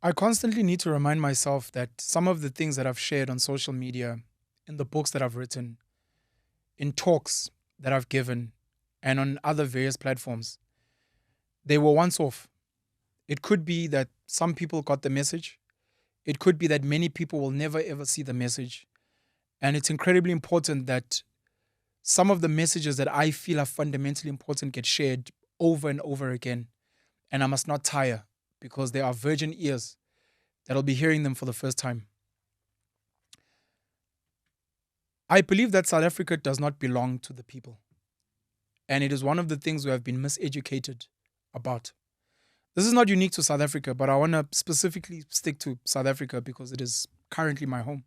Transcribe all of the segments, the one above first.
I constantly need to remind myself that some of the things that I've shared on social media, in the books that I've written, in talks that I've given, and on other various platforms, they were once off. It could be that some people got the message. It could be that many people will never ever see the message. And it's incredibly important that some of the messages that I feel are fundamentally important get shared over and over again. And I must not tire because there are virgin ears that'll be hearing them for the first time. I believe that South Africa does not belong to the people. And it is one of the things we have been miseducated about. This is not unique to South Africa, but I want to specifically stick to South Africa because it is currently my home.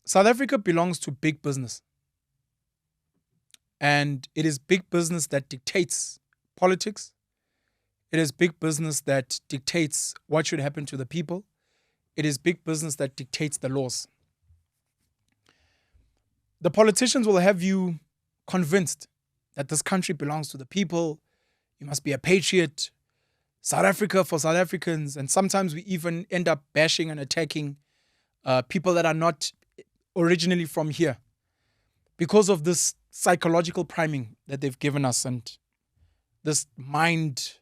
South Africa belongs to big business. And it is big business that dictates politics. It is big business that dictates what should happen to the people. It is big business that dictates the laws. The politicians will have you convinced that this country belongs to the people. You must be a patriot. South Africa for South Africans. And sometimes we even end up bashing and attacking people that are not originally from here because of this psychological priming that they've given us and this mind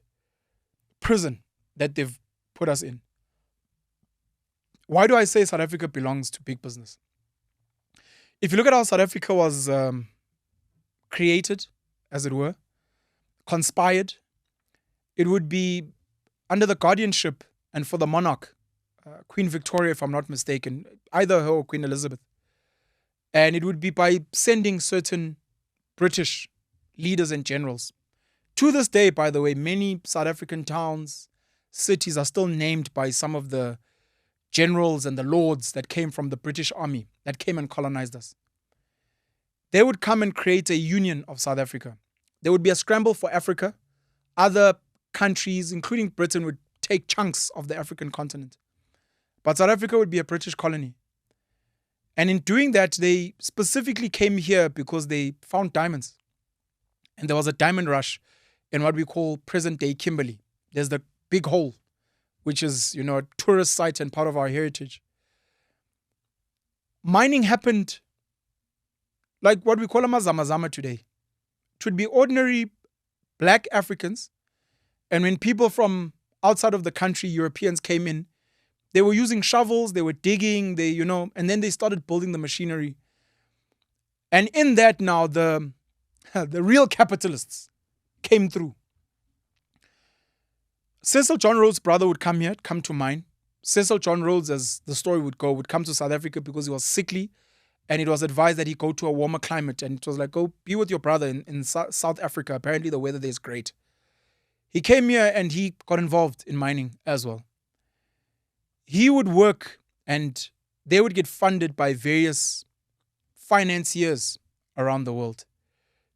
prison that they've put us in. Why do I say South Africa belongs to big business? If you look at how South Africa was created, as it were, conspired, it would be under the guardianship and for the monarch, Queen Victoria, if I'm not mistaken, either her or Queen Elizabeth. And it would be by sending certain British leaders and generals. To this day, by the way, many South African towns, cities are still named by some of the generals and the lords that came from the British Army that came and colonized us. They would come and create a union of South Africa. There would be a scramble for Africa. Other countries, including Britain, would take chunks of the African continent. But South Africa would be a British colony. And in doing that, they specifically came here because they found diamonds. And there was a diamond rush in what we call present-day Kimberley. There's the big hole, which is, a tourist site and part of our heritage. Mining happened like what we call a mazamazama today. It would be ordinary black Africans. And when people from outside of the country, Europeans, came in, they were using shovels, they were digging, and then they started building the machinery. And in that now, the real capitalists came through. Cecil John Rhodes' brother would come to mine. Cecil John Rhodes, as the story would go, would come to South Africa because he was sickly and it was advised that he go to a warmer climate. And it was like, go be with your brother in South Africa. Apparently the weather there is great. He came here and he got involved in mining as well. He would work and they would get funded by various financiers around the world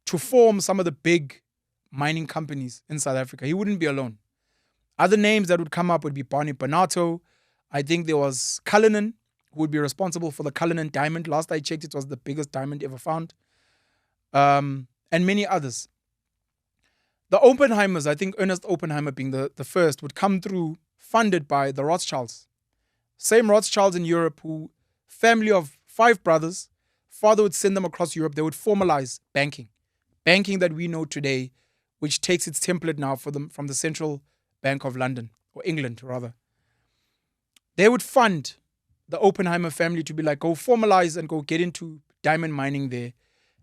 to form some of the big mining companies in South Africa. He wouldn't be alone. Other names that would come up would be Barney Bonato. I think there was Cullinan, who would be responsible for the Cullinan diamond. Last I checked, it was the biggest diamond ever found. And many others. The Oppenheimers, I think Ernest Oppenheimer being the first, would come through funded by the Rothschilds. Same Rothschilds in Europe, who, family of 5 brothers, father would send them across Europe. They would formalize banking. Banking that we know today, which takes its template now from the Central Bank of London, or England rather. They would fund the Oppenheimer family to be like, go formalize and go get into diamond mining there.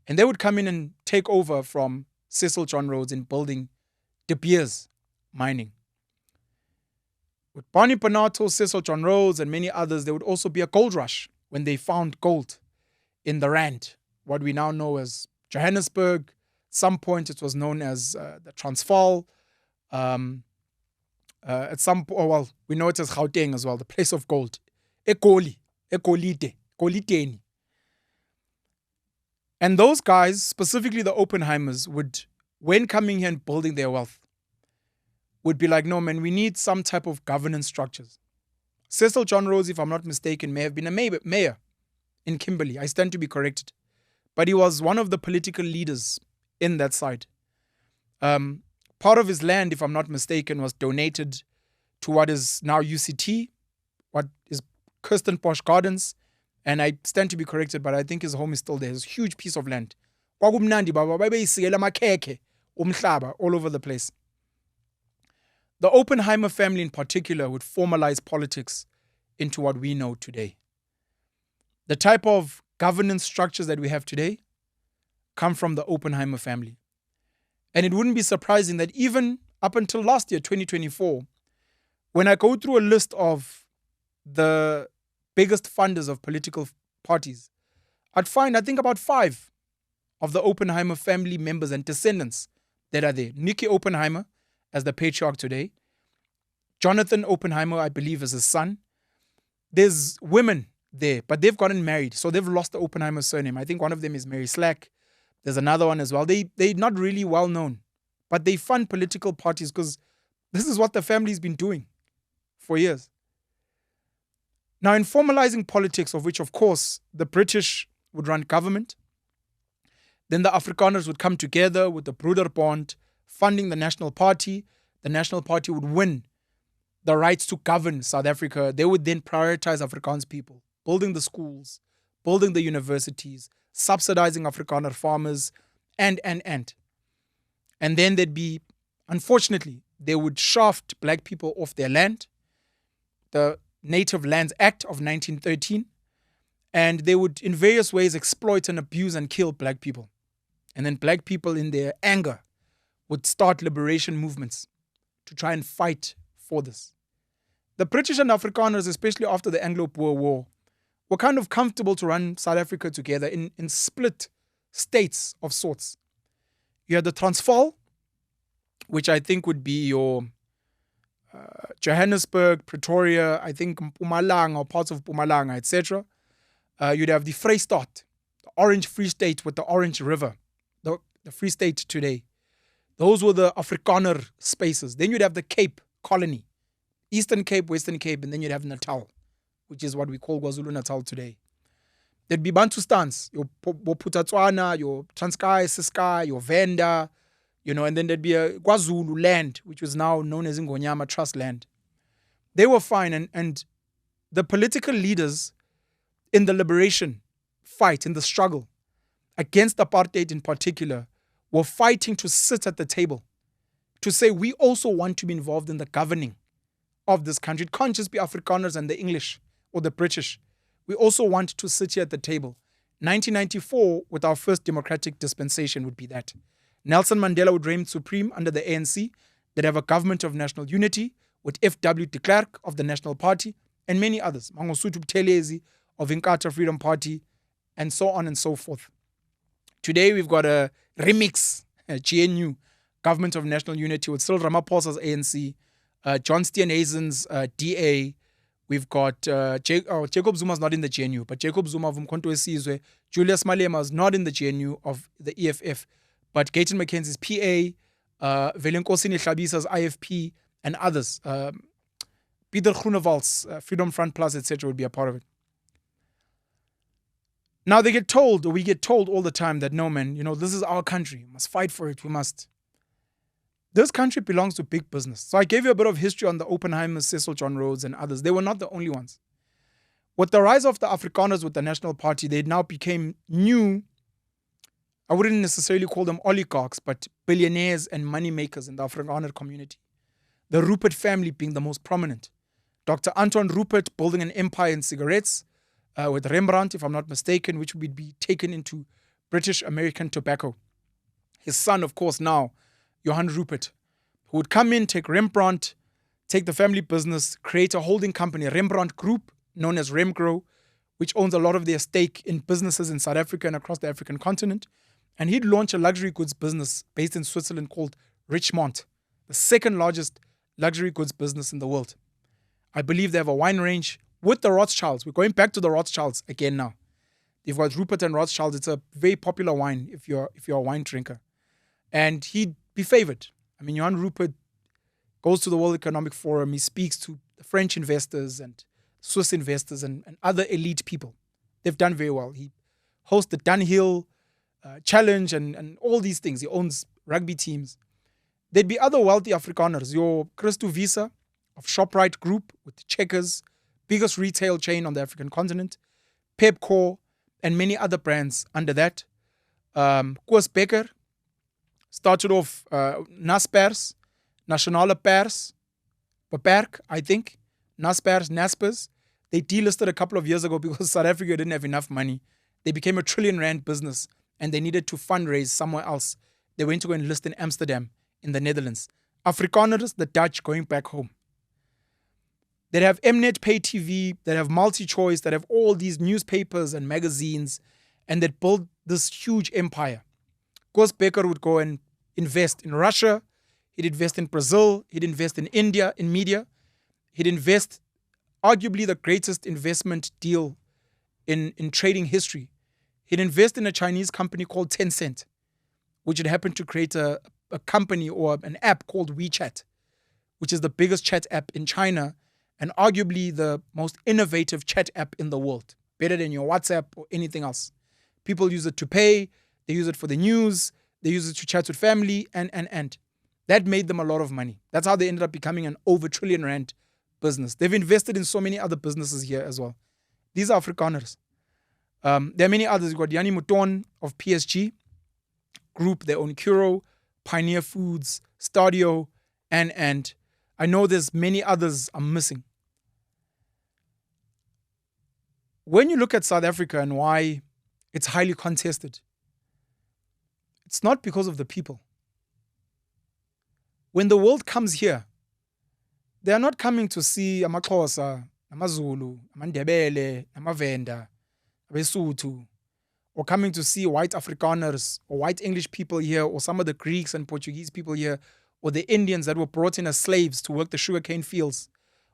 And they would come in and take over from Cecil John Rhodes in building De Beers mining. With Barney Bonato, Cecil John Rhodes, and many others, there would also be a gold rush when they found gold in the Rand, what we now know as Johannesburg. At some point, it was known as the Transvaal. At some point, well, we know it as Gauteng as well, the place of gold. Egoli, Goliteni. And those guys, specifically the Oppenheimers, would, when coming here and building their wealth, would be like, no, man, we need some type of governance structures. Cecil John Rhodes, if I'm not mistaken, may have been a mayor in Kimberley. I stand to be corrected. But he was one of the political leaders in that side. Part of his land, if I'm not mistaken, was donated to what is now UCT, what is Kirsten Bosch Gardens, and I stand to be corrected, but I think his home is still there. It's a huge piece of land. Kwakumnandi baba, babeyisikela amakhekhe umhlaba all over the place. The Oppenheimer family in particular would formalize politics into what we know today. The type of governance structures that we have today come from the Oppenheimer family. And it wouldn't be surprising that even up until last year, 2024, when I go through a list of the biggest funders of political parties, I'd find, I think, about 5 of the Oppenheimer family members and descendants that are there. Nicky Oppenheimer as the patriarch today. Jonathan Oppenheimer, I believe, is his son. There's women there, but they've gotten married, so they've lost the Oppenheimer surname. I think one of them is Mary Slack. There's another one as well. They're not really well known, but they fund political parties because this is what the family's been doing for years. Now, in formalizing politics, of which, of course, the British would run government, then the Afrikaners would come together with the Broederbond, funding the National Party. The National Party would win the rights to govern South Africa. They would then prioritize Afrikaans people, building the schools, building the universities, subsidizing Afrikaner farmers, and. And then there'd be, unfortunately, they would shaft black people off their land, the Native Lands Act of 1913, and they would in various ways exploit and abuse and kill black people. And then black people in their anger would start liberation movements to try and fight for this. The British and Afrikaners, especially after the Anglo-Boer War, were kind of comfortable to run South Africa together in split states of sorts. You had the Transvaal, which I think would be your Johannesburg, Pretoria, I think Mpumalanga or parts of Mpumalanga, etc. You'd have the Vrystaat, the Orange Free State with the Orange River, the Free State today. Those were the Afrikaner spaces. Then you'd have the Cape Colony, Eastern Cape, Western Cape, and then you'd have Natal, which is what we call KwaZulu-Natal today. There'd be Bantustans, your Putatswana, your Transkei, Ciskei, your Venda, and then there'd be a KwaZulu land, which was now known as Ingonyama Trust Land. They were fine, and the political leaders in the liberation fight, in the struggle against apartheid in particular, were fighting to sit at the table, to say we also want to be involved in the governing of this country. It can't just be Afrikaners and the English or the British. We also want to sit here at the table. 1994, with our first democratic dispensation, would be that. Nelson Mandela would reign supreme under the ANC. They'd have a government of national unity with F.W. de Klerk of the National Party and many others, Mangosuthu Buthelezi of Inkatha Freedom Party, and so on and so forth. Today, we've got a remix, a GNU, Government of National Unity, with Cyril Ramaphosa's ANC, John Steenhuisen's DA. We've got Jacob Zuma's not in the GNU, but Jacob Zuma of Umkhonto weSizwe, Julius Malema is not in the GNU of the EFF, but Gayton McKenzie's PA, Velenkosini Hlabisa's IFP, and others. Peter Groenewald's Freedom Front Plus, etc. would be a part of it. Now we get told all the time that no, man, this is our country. We must fight for it. We must. This country belongs to big business. So I gave you a bit of history on the Oppenheimers, Cecil John Rhodes, and others. They were not the only ones. With the rise of the Afrikaners with the National Party, they now became new, I wouldn't necessarily call them oligarchs, but billionaires and money makers in the Afrikaner community. The Rupert family being the most prominent. Dr. Anton Rupert building an empire in cigarettes with Rembrandt, if I'm not mistaken, which would be taken into British American tobacco. His son, of course, now, Johann Rupert, who would come in, take Rembrandt, take the family business, create a holding company, Rembrandt Group, known as Remgro, which owns a lot of their stake in businesses in South Africa and across the African continent. And he'd launch a luxury goods business based in Switzerland called Richemont, the second largest luxury goods business in the world. I believe they have a wine range with the Rothschilds. We're going back to the Rothschilds again now. They've got Rupert and Rothschild. It's a very popular wine if you're a wine drinker. And he'd be favored. I mean, Johann Rupert goes to the World Economic Forum. He speaks to the French investors and Swiss investors and other elite people. They've done very well. He hosts the Dunhill Challenge and all these things. He owns rugby teams. There'd be other wealthy Afrikaners. Your Christo Visa of Shoprite Group with Checkers, biggest retail chain on the African continent, Pepco, and many other brands under that. Koos Becker started off Naspers, Nationale Pers, Beperk, I think, Naspers. They delisted a couple of years ago because South Africa didn't have enough money. They became a R1 trillion business and they needed to fundraise somewhere else. They went to go and list in Amsterdam, in the Netherlands. Afrikaners, the Dutch, going back home. They have Mnet Pay TV, that have MultiChoice, that have all these newspapers and magazines, and that built this huge empire. Koos Becker would go and invest in Russia, he'd invest in Brazil, he'd invest in India, in media, he'd invest, arguably the greatest investment deal in trading history. He'd invest in a Chinese company called Tencent, which had happened to create a company or an app called WeChat, which is the biggest chat app in China and arguably the most innovative chat app in the world, better than your WhatsApp or anything else. People use it to pay, they use it for the news, they use it to chat with family, and. That made them a lot of money. That's how they ended up becoming an over R1 trillion business. They've invested in so many other businesses here as well. These are Afrikaners. There are many others. You've got Yanni Mouton of PSG Group, they own Curo, Pioneer Foods, Stadio, and I know there's many others I'm missing. When you look at South Africa and why it's highly contested, it's not because of the people. When the world comes here, they are not coming to see amaXhosa, amaZulu, amaNdebele, amaVenda, abeSuthu, or coming to see white Afrikaners or white English people here, or some of the Greeks and Portuguese people here, or the Indians that were brought in as slaves to work the sugarcane fields,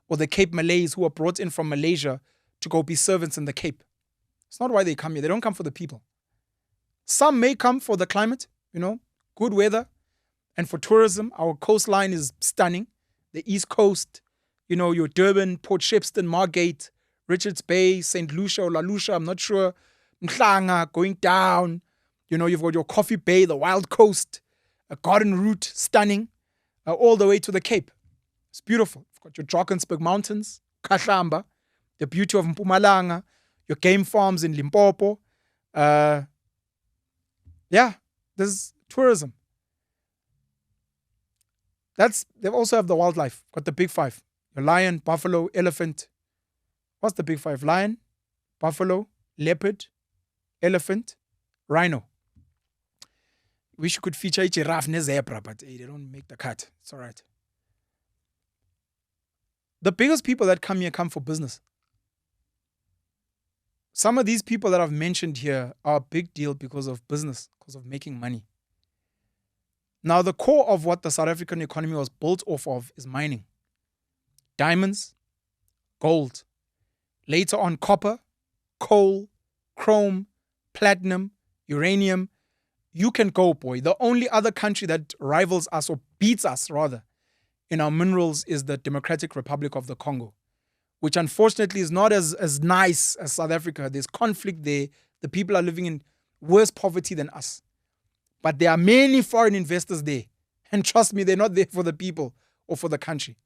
or the Cape Malays who were brought in from Malaysia to go be servants in the Cape. It's not why they come here. They don't come for the people. Some may come for the climate, good weather, and for tourism. Our coastline is stunning. The East Coast, your Durban, Port Shepstone, Margate, Richards Bay, St. Lucia or La Lucia, I'm not sure. Mhlanga, going down. You've got your Coffee Bay, the Wild Coast, a Garden Route, stunning, all the way to the Cape. It's beautiful. You've got your Drakensberg Mountains, Kahlamba, the beauty of Mpumalanga, your game farms in Limpopo. There's tourism. They also have the wildlife. Got the big five. Your lion, buffalo, elephant. What's the big five? Lion, buffalo, leopard, elephant, rhino. Wish you could feature a giraffe and a zebra, but they don't make the cut. It's all right. The biggest people that come here come for business. Some of these people that I've mentioned here are a big deal because of business, because of making money. Now, the core of what the South African economy was built off of is mining. Diamonds, gold. Later on, copper, coal, chrome, platinum, uranium. You can go, boy. The only other country that rivals us, or beats us rather, in our minerals is the Democratic Republic of the Congo, which unfortunately is not as nice as South Africa. There's conflict there. The people are living in worse poverty than us. But there are many foreign investors there. And trust me, they're not there for the people or for the country.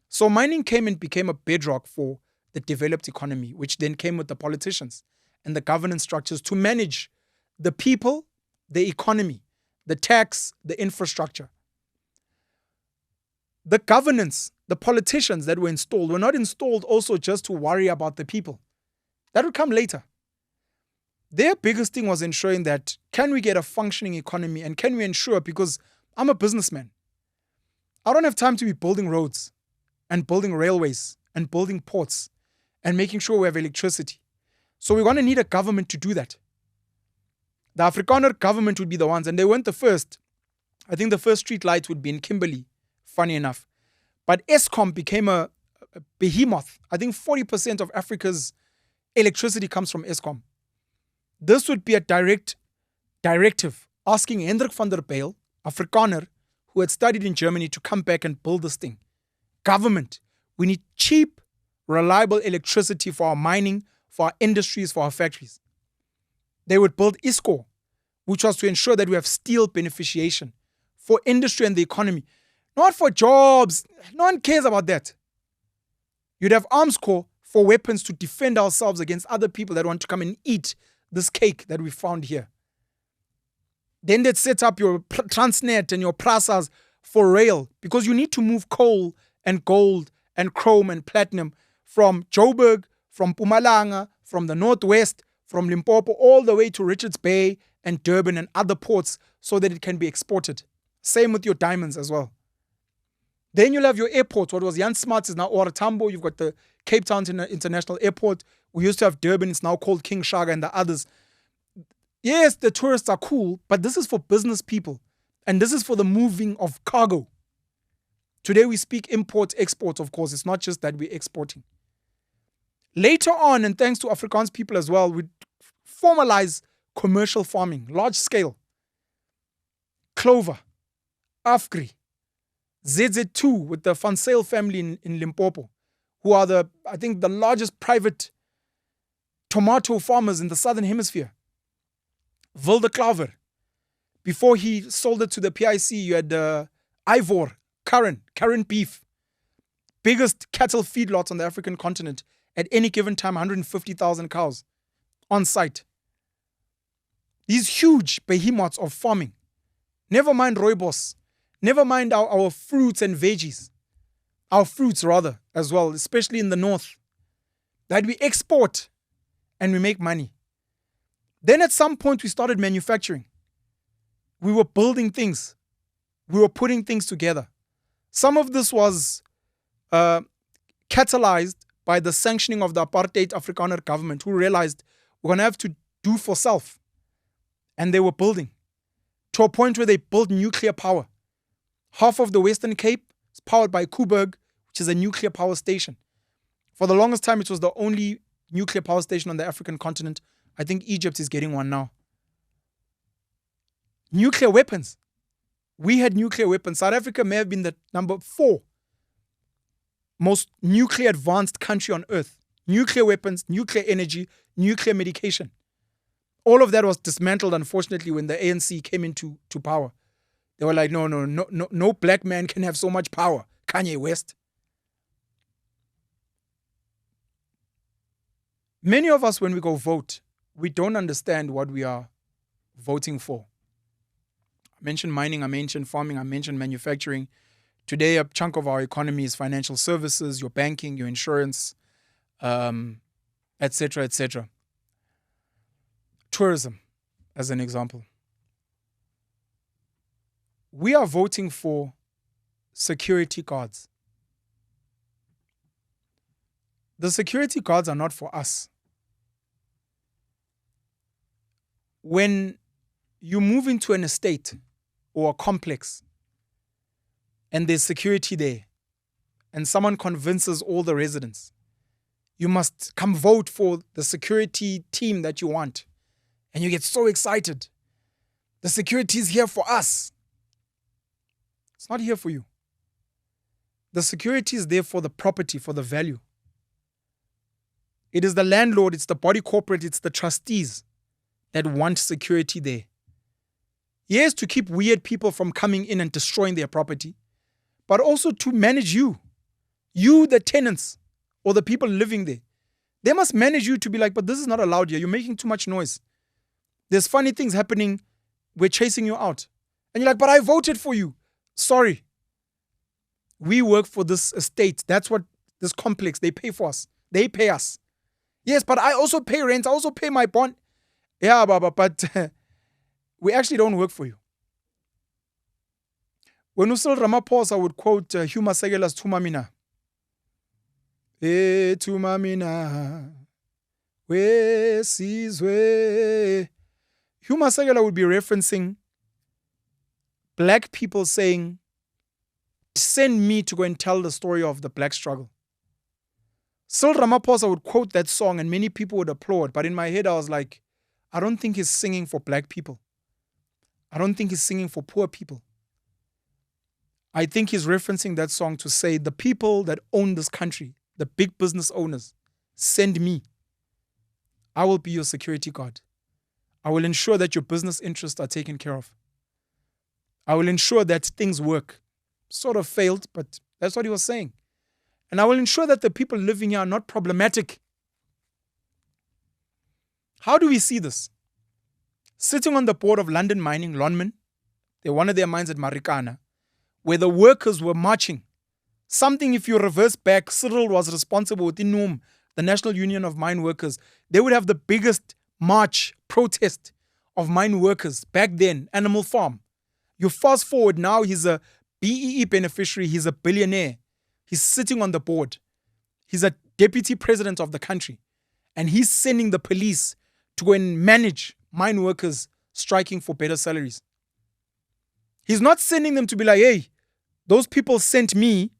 So mining came and became a bedrock for the developed economy, which then came with the politicians and the governance structures to manage the people, the economy, the tax, the infrastructure. The governance, the politicians that were installed were not installed also just to worry about the people. That would come later. Their biggest thing was ensuring that, can we get a functioning economy, and can we ensure, because I'm a businessman, I don't have time to be building roads and building railways and building ports and making sure we have electricity. So we're going to need a government to do that. The Afrikaner government would be the ones, and they weren't the first. I think the first street light would be in Kimberley, funny enough. But Eskom became a behemoth. I think 40% of Africa's electricity comes from Eskom. This would be a directive asking Hendrik van der Bijl, Afrikaner, who had studied in Germany, to come back and build this thing. Government, we need cheap, reliable electricity for our mining, for our industries, for our factories. They would build ISCO, which was to ensure that we have steel beneficiation for industry and the economy. Not for jobs. No one cares about that. You'd have arms corps for weapons to defend ourselves against other people that want to come and eat this cake that we found here. Then they'd set up your Transnet and your Prasas for rail, because you need to move coal and gold and chrome and platinum from Joburg, from Mpumalanga, from the Northwest, from Limpopo, all the way to Richards Bay and Durban and other ports so that it can be exported. Same with your diamonds as well. Then you'll have your airports. What was Jan Smuts is now OR Tambo. You've got the Cape Town International Airport. We used to have Durban. It's now called King Shaka and the others. Yes, the tourists are cool, but this is for business people. And this is for the moving of cargo. Today we speak import, export, of course. It's not just that we're exporting. Later on, and thanks to Afrikaans people as well, we formalize commercial farming, large scale. Clover, Afgri, ZZ2 with the Van Zyl family in Limpopo, who are I think the largest private tomato farmers in the Southern Hemisphere. Wilde Klaver. Before he sold it to the PIC, you had Ivor, Karen beef. Biggest cattle feedlots on the African continent. At any given time, 150,000 cows on site. These huge behemoths of farming. Never mind rooibos. Never mind our fruits and veggies. Our fruits, rather, as well, especially in the north. That we export and we make money. Then at some point, we started manufacturing. We were building things. We were putting things together. Some of this was catalyzed by the sanctioning of the apartheid Afrikaner government, who realized we're going to have to do for self. And they were building to a point where they built nuclear power. Half of the Western Cape is powered by Koeberg, which is a nuclear power station. For the longest time, it was the only nuclear power station on the African continent. I think Egypt is getting one now. Nuclear weapons. We had nuclear weapons. South Africa may have been the number 4 most nuclear advanced country on earth. Nuclear weapons, nuclear energy, nuclear medication. All of that was dismantled, unfortunately, when the ANC came into power. They were like, no black man can have so much power. Kanye West. Many of us, when we go vote, we don't understand what we are voting for. I mentioned mining, I mentioned farming, I mentioned manufacturing. Today, a chunk of our economy is financial services, your banking, your insurance, etc., etc. Tourism, as an example. We are voting for security guards. The security guards are not for us. When you move into an estate or a complex and there's security there and someone convinces all the residents, you must come vote for the security team that you want. And you get so excited. The security is here for us. It's not here for you. The security is there for the property, for the value. It is the landlord, it's the body corporate, it's the trustees that want security there. Yes, to keep weird people from coming in and destroying their property, but also to manage you. You, the tenants, or the people living there. They must manage you to be like, but this is not allowed here. You're making too much noise. There's funny things happening. We're chasing you out. And you're like, but I voted for you. Sorry. We work for this estate. That's what this complex, they pay for us. They pay us. Yes, but I also pay rent. I also pay my bond. Yeah, but we actually don't work for you. When Cyril Ramaphosa would quote Hugh Masekela's Tumamina. Tumamina, we sizwe. Hugh Masekela would be referencing black people saying, send me to go and tell the story of the black struggle. Cyril Ramaphosa would quote that song and many people would applaud. But in my head, I was like, I don't think he's singing for black people. I don't think he's singing for poor people. I think he's referencing that song to say the people that own this country, the big business owners, send me. I will be your security guard. I will ensure that your business interests are taken care of. I will ensure that things work. Sort of failed, but that's what he was saying. And I will ensure that the people living here are not problematic. How do we see this? Sitting on the board of London Mining, Lonmin, they're one of their mines at Marikana, where the workers were marching. Something, if you reverse back, Cyril was responsible within NUM, the National Union of Mine Workers. They would have the biggest march, protest of mine workers back then, Animal Farm. You fast forward now, he's a BEE beneficiary, he's a billionaire. He's sitting on the board. He's a deputy president of the country. And he's sending the police to go and manage mine workers striking for better salaries. He's not sending them to be like, hey, those people sent me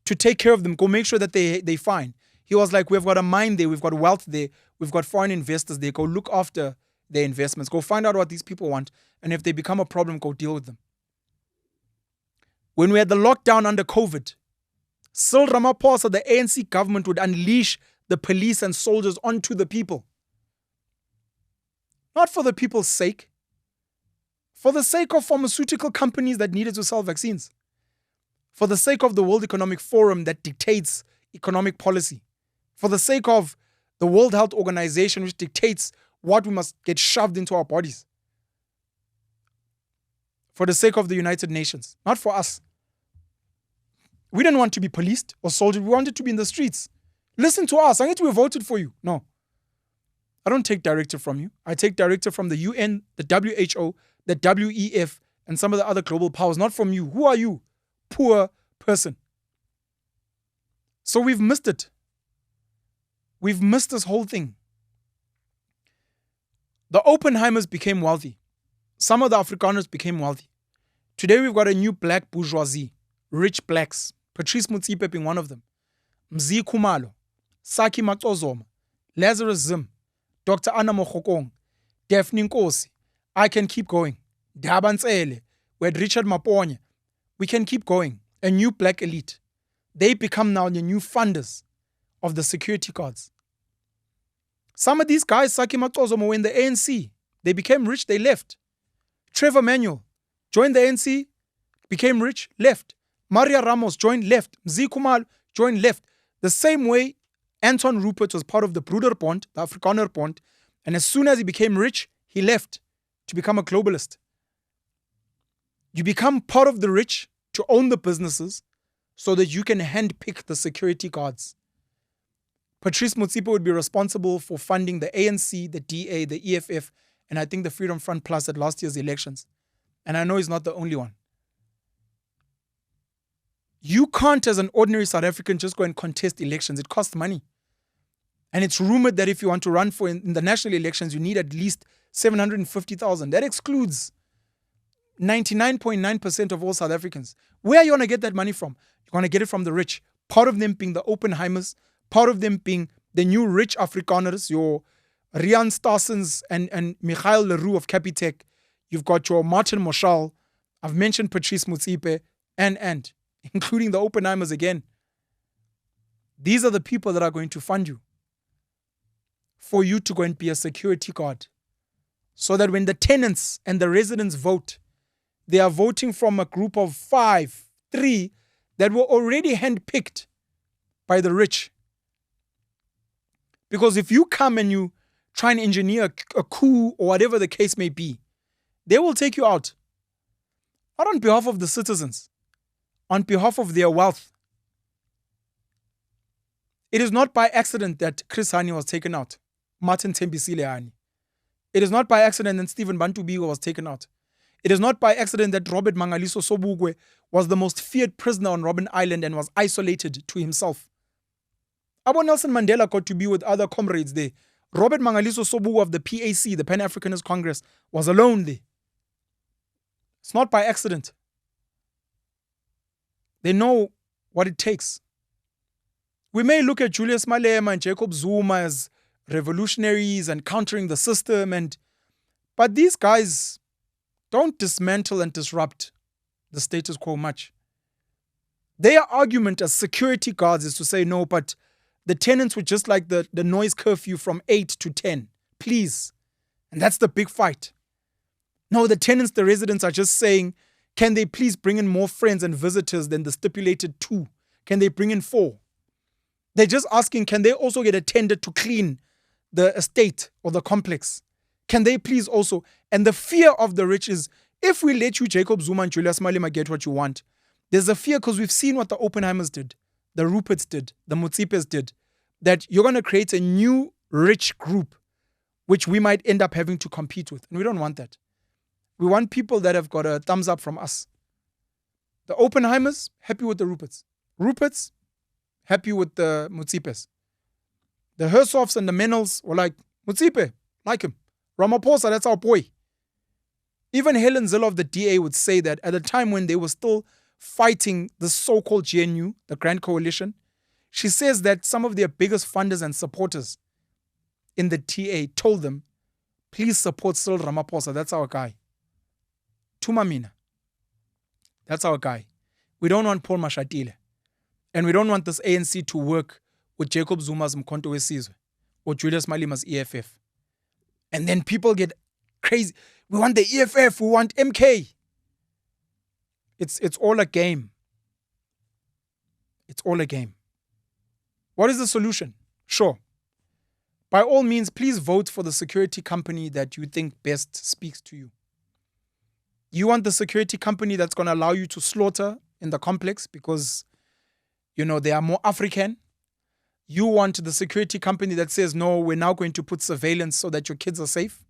to take care of them, go make sure that they're fine. He was like, we've got a mine there, we've got wealth there, we've got foreign investors there, go look after their investments, go find out what these people want, and if they become a problem, go deal with them. When we had the lockdown under COVID, Cyril Ramaphosa, the ANC government, would unleash the police and soldiers onto the people. Not for the people's sake, for the sake of pharmaceutical companies that needed to sell vaccines, for the sake of the World Economic Forum that dictates economic policy, for the sake of the World Health Organization which dictates what we must get shoved into our bodies, for the sake of the United Nations, not for us. We didn't want to be policed or soldiered. We wanted to be in the streets. Listen to us. I need to be voted for you. No. I don't take directive from you. I take directive from the UN, the WHO, the WEF, and some of the other global powers, not from you. Who are you? Poor person. So we've missed it. We've missed this whole thing. The Oppenheimers became wealthy. Some of the Afrikaners became wealthy. Today we've got a new black bourgeoisie, rich blacks. Patrice Motsepe being one of them. Mzi Khumalo, Saki Matsozoma, Lazarus Zim, Dr. Anna Mokhokong, Daphne Nkosi. I can keep going. Dabantsele, we had Richard Maponya. We can keep going. A new black elite. They become now the new funders of the security guards. Some of these guys, Saki Matsozoma, were in the ANC. They became rich, they left. Trevor Manuel joined the ANC, became rich, left. Maria Ramos joined, left. Mzi Khumalo joined, left. The same way Anton Rupert was part of the Broederbond, the Afrikaner Bond, and as soon as he became rich, he left to become a globalist. You become part of the rich to own the businesses so that you can handpick the security guards. Patrice Motsepe would be responsible for funding the ANC, the DA, the EFF, and I think the Freedom Front Plus at last year's elections. And I know he's not the only one. You can't, as an ordinary South African, just go and contest elections. It costs money. And it's rumored that if you want to run for in the national elections, you need at least 750,000. That excludes 99.9% of all South Africans. Where are you going to get that money from? You're going to get it from the rich. Part of them being the Oppenheimers, part of them being the new rich Afrikaners, your Rian Starsens and Michael Leroux of Capitec. You've got your Martin Moshal. I've mentioned Patrice Motsepe and including the Oppenheimers again. These are the people that are going to fund you for you to go and be a security guard. So that when the tenants and the residents vote, they are voting from a group of 3 that were already handpicked by the rich. Because if you come and you try and engineer a coup or whatever the case may be, they will take you out. Not on behalf of the citizens, on behalf of their wealth. It is not by accident that Chris Hani was taken out. Martin Tembisile Hani. It is not by accident that Stephen Bantu Biko was taken out. It is not by accident that Robert Mangaliso Sobukwe was the most feared prisoner on Robben Island and was isolated to himself. Abo Nelson Mandela got to be with other comrades there. Robert Mangaliso Sobukwe of the PAC, the Pan-Africanist Congress, was alone there. It's not by accident. They know what it takes. We may look at Julius Malema and Jacob Zuma as revolutionaries and countering the system, but these guys don't dismantle and disrupt the status quo much. Their argument as security guards is to say, no, but the tenants would just like the noise curfew from 8 to 10, please. And that's the big fight. No, the tenants, the residents are just saying, can they please bring in more friends and visitors than the stipulated 2? Can they bring in 4? They're just asking, can they also get a tender to clean the estate or the complex? Can they please also? And the fear of the rich is, if we let you, Jacob Zuma and Julius Malema, get what you want, there's a fear because we've seen what the Oppenheimers did, the Ruperts did, the Mutsipes did, that you're going to create a new rich group which we might end up having to compete with. And we don't want that. We want people that have got a thumbs up from us. The Oppenheimers, happy with the Ruperts. Ruperts, happy with the Mutsipes. The Hersoffs and the Menels were like, Mutsipe, like him. Ramaphosa, that's our boy. Even Helen Zille of the DA would say that at the time when they were still fighting the so-called GNU, the Grand Coalition, she says that some of their biggest funders and supporters in the TA told them, please support Cyril Ramaphosa, that's our guy. Tumamina, that's our guy. We don't want Paul Mashatile. And we don't want this ANC to work with Jacob Zuma's Mkhonto weSizwe or Julius Malema's EFF. And then people get crazy. We want the EFF, we want MK. It's all a game. It's all a game. What is the solution? Sure. By all means, please vote for the security company that you think best speaks to you. You want the security company that's going to allow you to slaughter in the complex because, they are more African. You want the security company that says, no, we're now going to put surveillance so that your kids are safe.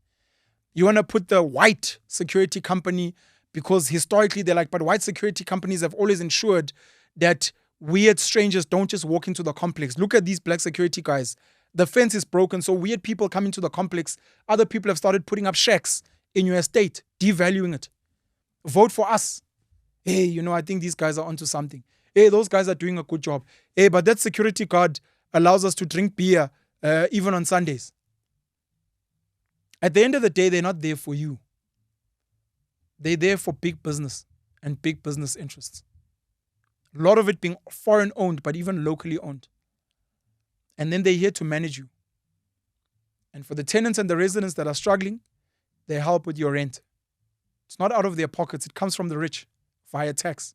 You want to put the white security company because historically they're like, but white security companies have always ensured that weird strangers don't just walk into the complex. Look at these black security guys. The fence is broken, so weird people come into the complex. Other people have started putting up shacks in your estate, devaluing it. Vote for us. Hey, I think these guys are onto something. Hey, those guys are doing a good job. Hey, but that security guard allows us to drink beer even on Sundays. At the end of the day, they're not there for you. They're there for big business and big business interests. A lot of it being foreign owned, but even locally owned. And then they're here to manage you. And for the tenants and the residents that are struggling, they help with your rent. It's not out of their pockets. It comes from the rich via tax.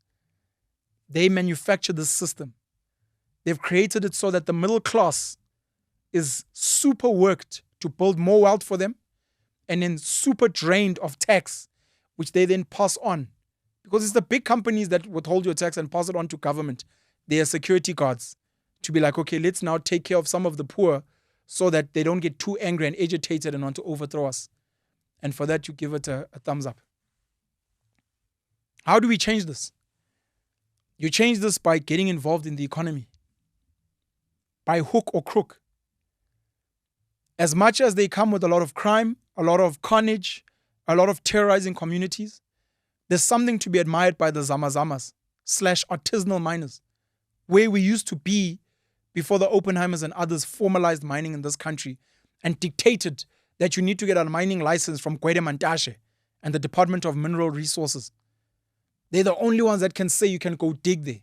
They manufacture this system. They've created it so that the middle class is super worked to build more wealth for them and then super drained of tax, which they then pass on. Because it's the big companies that withhold your tax and pass it on to government. They are security guards to be like, okay, let's now take care of some of the poor so that they don't get too angry and agitated and want to overthrow us. And for that, you give it a thumbs up. How do we change this? You change this by getting involved in the economy. By hook or crook. As much as they come with a lot of crime, a lot of carnage, a lot of terrorizing communities, there's something to be admired by the Zamazamas / artisanal miners, where we used to be before the Oppenheimers and others formalized mining in this country and dictated that you need to get a mining license from Gwede Mantashe and the Department of Mineral Resources. They're the only ones that can say you can go dig there,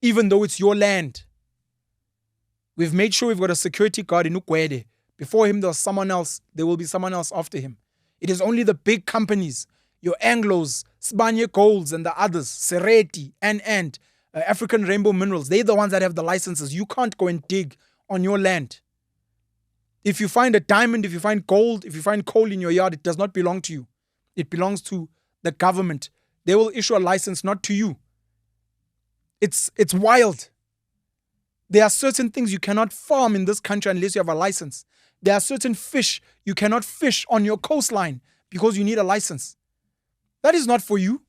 even though it's your land. We've made sure we've got a security guard in Ugwede. Before him, there was someone else. There will be someone else after him. It is only the big companies, your Anglos, Sibanye Golds and the others, Sereti, and African Rainbow Minerals. They're the ones that have the licenses. You can't go and dig on your land. If you find a diamond, if you find gold, if you find coal in your yard, it does not belong to you. It belongs to the government. They will issue a license, not to you. It's wild. There are certain things you cannot farm in this country unless you have a license. There are certain fish you cannot fish on your coastline because you need a license. That is not for you.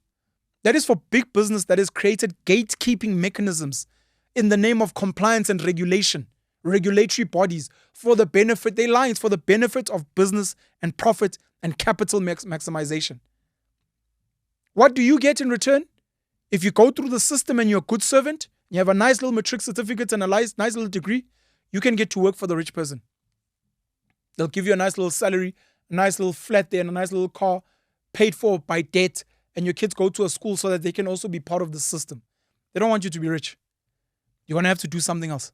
That is for big business that has created gatekeeping mechanisms in the name of compliance and regulation, regulatory bodies for the benefit, they lie, it's for the benefit of business and profit and capital maximization. What do you get in return? If you go through the system and you're a good servant, you have a nice little matric certificate and a nice little degree, you can get to work for the rich person. They'll give you a nice little salary, a nice little flat there and a nice little car paid for by debt, and your kids go to a school so that they can also be part of the system. They don't want you to be rich. You're going to have to do something else.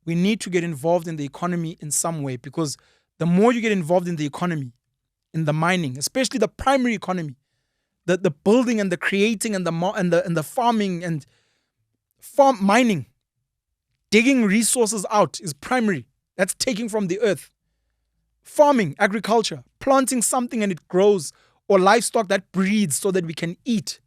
We need to get involved in the economy in some way, because the more you get involved in the economy, in the mining, especially the primary economy, the building and the creating and the farming and farm mining, Digging resources out is primary. That's taking from the earth. Farming, agriculture, planting something and it grows, or livestock that breeds so that we can eat.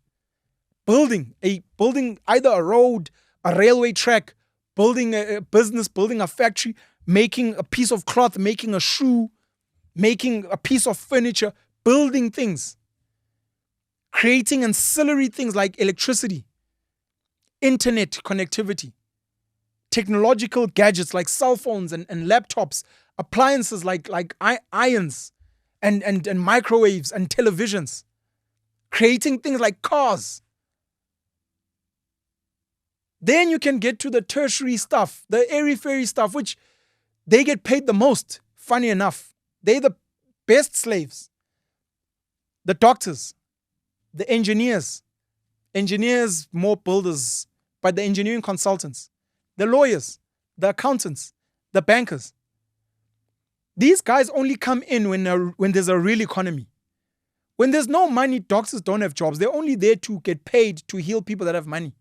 Building either a road, a railway track, building a business, building a factory, making a piece of cloth, making a shoe, making a piece of furniture, building things. Creating ancillary things like electricity, internet connectivity, technological gadgets like cell phones and laptops, appliances like irons and microwaves and televisions, creating things like cars. Then you can get to the tertiary stuff, the airy-fairy stuff, which they get paid the most, funny enough. They're the best slaves. The doctors, the engineers, more builders, but the engineering consultants, the lawyers, the accountants, the bankers. These guys only come in when there's a real economy. When there's no money, doctors don't have jobs. They're only there to get paid to heal people that have money.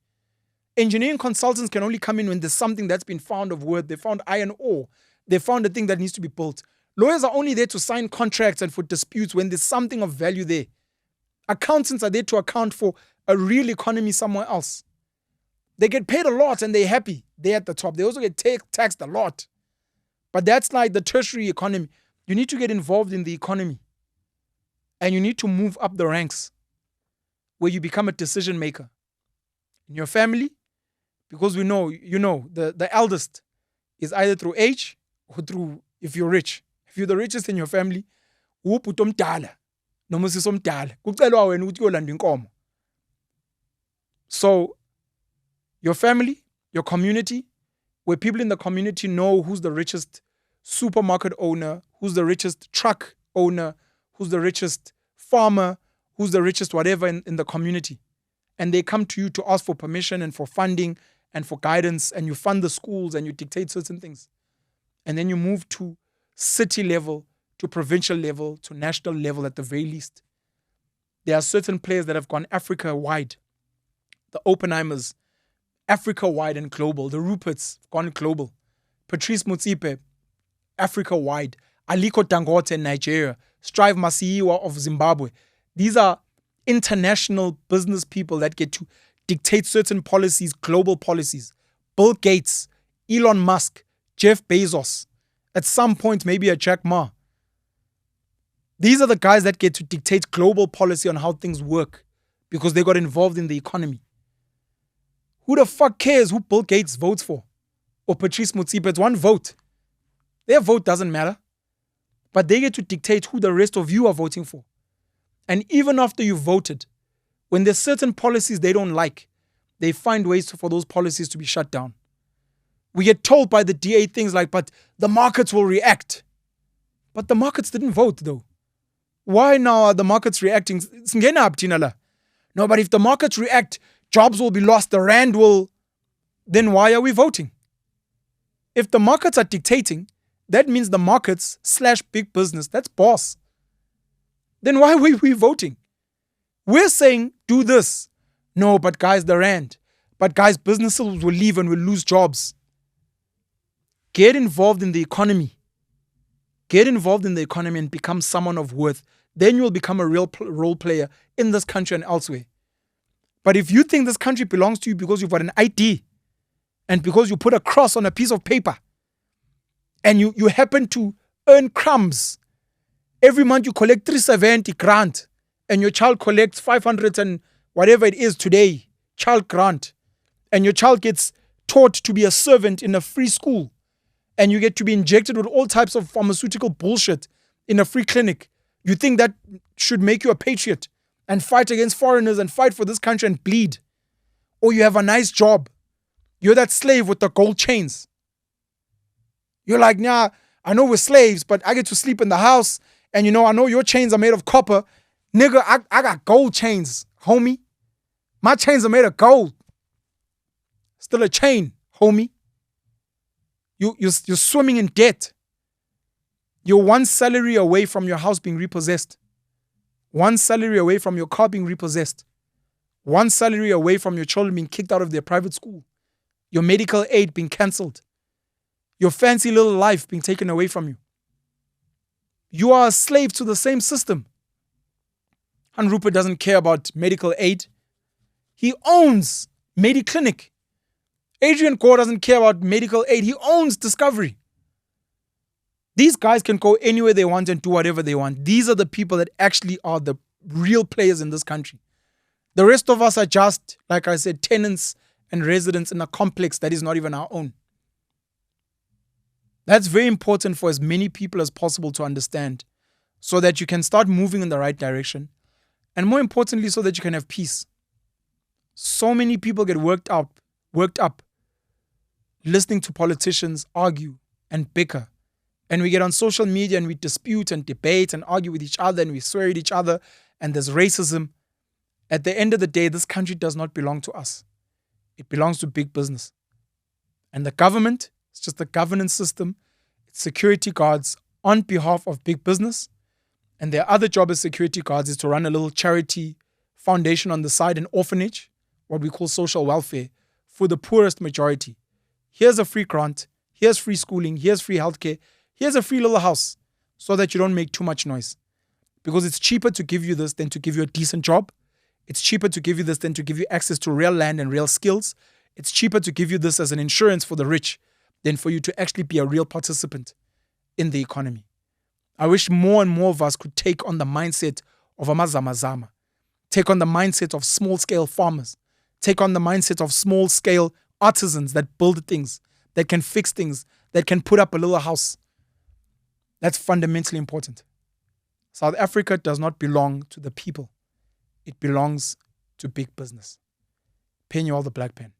Engineering consultants can only come in when there's something that's been found of worth. They found iron ore. They found a thing that needs to be built. Lawyers are only there to sign contracts and for disputes when there's something of value there. Accountants are there to account for a real economy somewhere else. They get paid a lot and they're happy. They're at the top. They also get taxed a lot. But that's like the tertiary economy. You need to get involved in the economy. And you need to move up the ranks where you become a decision maker. In your family, because we know, the eldest is either through age or through, if you're rich. If you're the richest in your family, so your family, your community, where people in the community know who's the richest supermarket owner, who's the richest truck owner, who's the richest farmer, who's the richest whatever in the community. And they come to you to ask for permission and for funding and for guidance, and you fund the schools and you dictate certain things. And then you move to city level, to provincial level, to national level at the very least. There are certain players that have gone Africa-wide. The Oppenheimers, Africa-wide and global. The Ruperts have gone global. Patrice Motsepe, Africa-wide. Aliko Dangote in Nigeria. Strive Masiyiwa of Zimbabwe. These are international business people that get to dictate certain policies, global policies. Bill Gates, Elon Musk, Jeff Bezos, at some point maybe a Jack Ma. These are the guys that get to dictate global policy on how things work because they got involved in the economy. Who the fuck cares who Bill Gates votes for? Or Patrice Motsepe? It's one vote. Their vote doesn't matter. But they get to dictate who the rest of you are voting for. And even after you voted, when there's certain policies they don't like, they find ways for those policies to be shut down. We get told by the DA things like, but the markets will react. But the markets didn't vote though. Why now are the markets reacting? No, but if the markets react, jobs will be lost, the rand will... Then why are we voting? If the markets are dictating, that means the markets / big business, that's boss. Then why are we voting? We're saying, do this. No, but guys, the rand. But guys, businesses will leave and will lose jobs. Get involved in the economy. Get involved in the economy and become someone of worth. Then you will become a real role player in this country and elsewhere. But if you think this country belongs to you because you've got an ID and because you put a cross on a piece of paper and you happen to earn crumbs, every month you collect 370 grant and your child collects 500 and whatever it is today, child grant, and your child gets taught to be a servant in a free school, and you get to be injected with all types of pharmaceutical bullshit in a free clinic, you think that should make you a patriot and fight against foreigners and fight for this country and bleed? Or you have a nice job. You're that slave with the gold chains. You're like, nah, I know we're slaves, but I get to sleep in the house. And I know your chains are made of copper. Nigga, I got gold chains, homie. My chains are made of gold. Still a chain, homie. You're swimming in debt. You're one salary away from your house being repossessed. One salary away from your car being repossessed. One salary away from your children being kicked out of their private school. your medical aid being cancelled, your fancy little life being taken away from you. You are a slave to the same system. Han Rupert doesn't care about medical aid. He owns Mediclinic. Adrian Gore doesn't care about medical aid. He owns Discovery. These guys can go anywhere they want and do whatever they want. These are the people that actually are the real players in this country. The rest of us are just, like I said, tenants and residents in a complex that is not even our own. That's very important for as many people as possible to understand, so that you can start moving in the right direction. And more importantly, so that you can have peace. So many people get worked up, listening to politicians argue and bicker. And we get on social media and we dispute and debate and argue with each other and we swear at each other and there's racism. At the end of the day, this country does not belong to us. It belongs to big business. And the government, it's just a governance system. It's security guards on behalf of big business. And their other job as security guards is to run a little charity foundation on the side, an orphanage, what we call social welfare, for the poorest majority. Here's a free grant. Here's free schooling. Here's free healthcare. Here's a free little house so that you don't make too much noise. Because it's cheaper to give you this than to give you a decent job. It's cheaper to give you this than to give you access to real land and real skills. It's cheaper to give you this as an insurance for the rich than for you to actually be a real participant in the economy. I wish more and more of us could take on the mindset of amazamazama, take on the mindset of small-scale farmers, take on the mindset of small-scale artisans that build things, that can fix things, that can put up a little house. That's fundamentally important. South Africa does not belong to the people. It belongs to big business. Paying you all the black pen.